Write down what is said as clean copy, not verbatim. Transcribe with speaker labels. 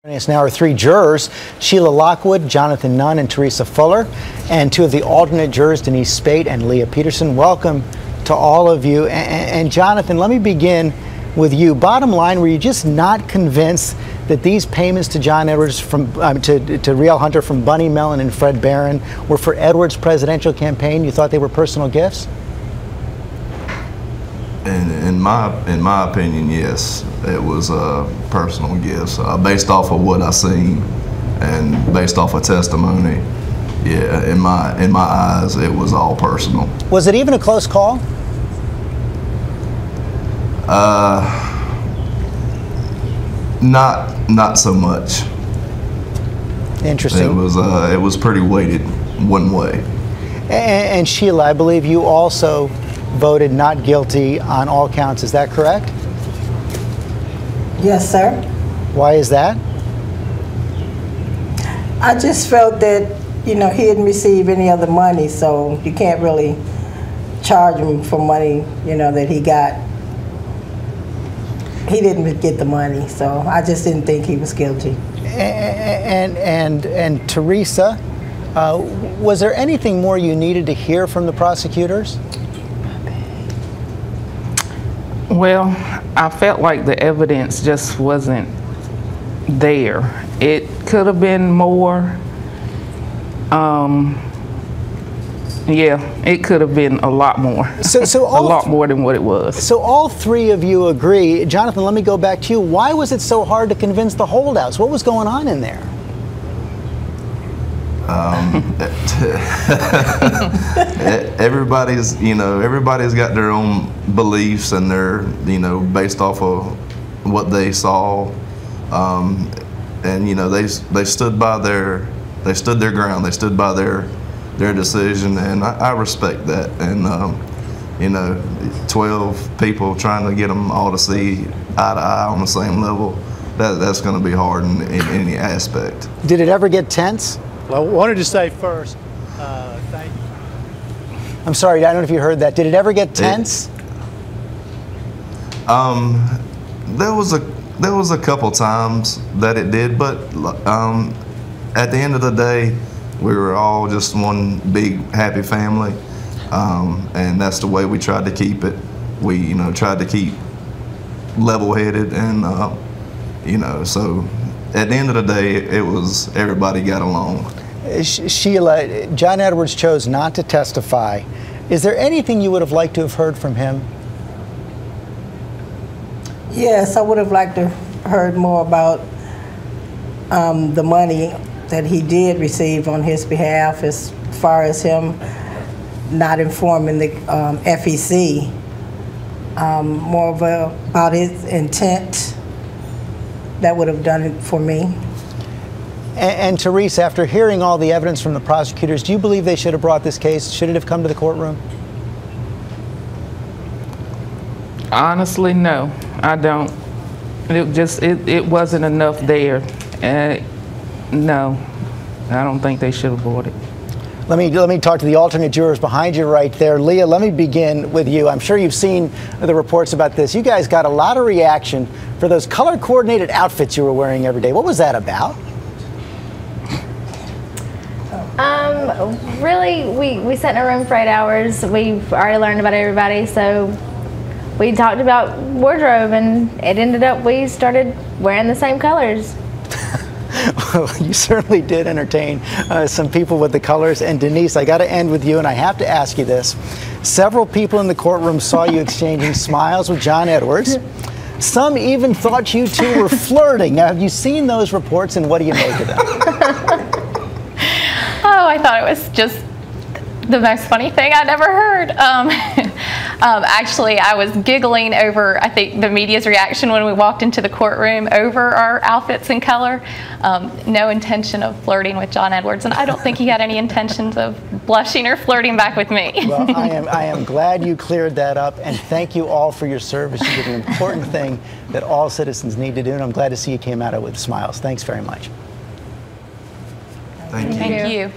Speaker 1: Joining us now are three jurors, Sheila Lockwood, Jonathan Nunn, and Teresa Fuller, and two of the alternate jurors, Denise Spate and Leah Peterson. Welcome to all of you. And Jonathan, let me begin with you. Bottom line, were you just not convinced that these payments to John Edwards to Riel Hunter from Bunny Mellon and Fred Barron were for Edwards' presidential campaign? You thought they were personal gifts?
Speaker 2: In my opinion, yes, it was personal gifts based off of what I seen and based off of testimony. Yeah, in my eyes, it was all personal.
Speaker 1: Was it even a close call?
Speaker 2: Not so much.
Speaker 1: Interesting.
Speaker 2: It was pretty weighted one way.
Speaker 1: And Sheila, I believe you also voted not guilty on all counts. Is that correct?
Speaker 3: Yes, sir.
Speaker 1: Why is that?
Speaker 3: I just felt that, he didn't receive any other money, so you can't really charge him for money, that he got. He didn't get the money, so I just didn't think he was guilty.
Speaker 1: And Teresa, was there anything more you needed to hear from the prosecutors?
Speaker 4: Well, I felt like the evidence just wasn't there. It could have been more. Yeah, it could have been a lot more. So a lot more than what it was.
Speaker 1: So all three of you agree. Jonathan, let me go back to you. Why was it so hard to convince the holdouts? What was going on in there?
Speaker 2: Everybody's got their own beliefs, and they're based off of what they saw, and they stood their ground, they stood by their decision, and I respect that. And 12 people trying to get them all to see eye to eye on the same level, that's going to be hard in any aspect.
Speaker 1: Did it ever get tense?
Speaker 5: Well, I wanted to say first, thank you.
Speaker 1: I'm sorry, I don't know if you heard that. Did it ever get tense?
Speaker 2: There was a couple times that it did, but at the end of the day, we were all just one big happy family, and that's the way we tried to keep it. We tried to keep level-headed, and so at the end of the day, it was everybody got along.
Speaker 1: Sheila, John Edwards chose not to testify. Is there anything you would have liked to have heard from him?
Speaker 3: Yes, I would have liked to have heard more about the money that he did receive on his behalf, as far as him not informing the FEC, more about his intent. That would have done it for me.
Speaker 1: And Teresa, after hearing all the evidence from the prosecutors, do you believe they should have brought this case? Should it have come to the courtroom?
Speaker 4: Honestly, no, I don't. It wasn't enough there. No, I don't think they should have brought it.
Speaker 1: Let me talk to the alternate jurors behind you right there. Leah, let me begin with you. I'm sure you've seen the reports about this. You guys got a lot of reaction for those color-coordinated outfits you were wearing every day. What was that about?
Speaker 6: Really, we sat in a room for 8 hours. We've already learned about everybody, so we talked about wardrobe, and it ended up we started wearing the same colors.
Speaker 1: Well, you certainly did entertain some people with the colors. And Denise, I got to end with you, and I have to ask you this. Several people in the courtroom saw you exchanging smiles with John Edwards. Some even thought you two were flirting. Now, have you seen those reports, and what do you make of them?
Speaker 7: Oh, I thought it was just the most funny thing I'd ever heard. Actually, I was giggling over, I think, the media's reaction when we walked into the courtroom over our outfits and color. No intention of flirting with John Edwards, and I don't think he had any intentions of blushing or flirting back with me.
Speaker 1: Well, I am glad you cleared that up, and thank you all for your service. You did an important thing that all citizens need to do, and I'm glad to see you came out of it with smiles. Thanks very much.
Speaker 2: Thank you.
Speaker 7: Thank you.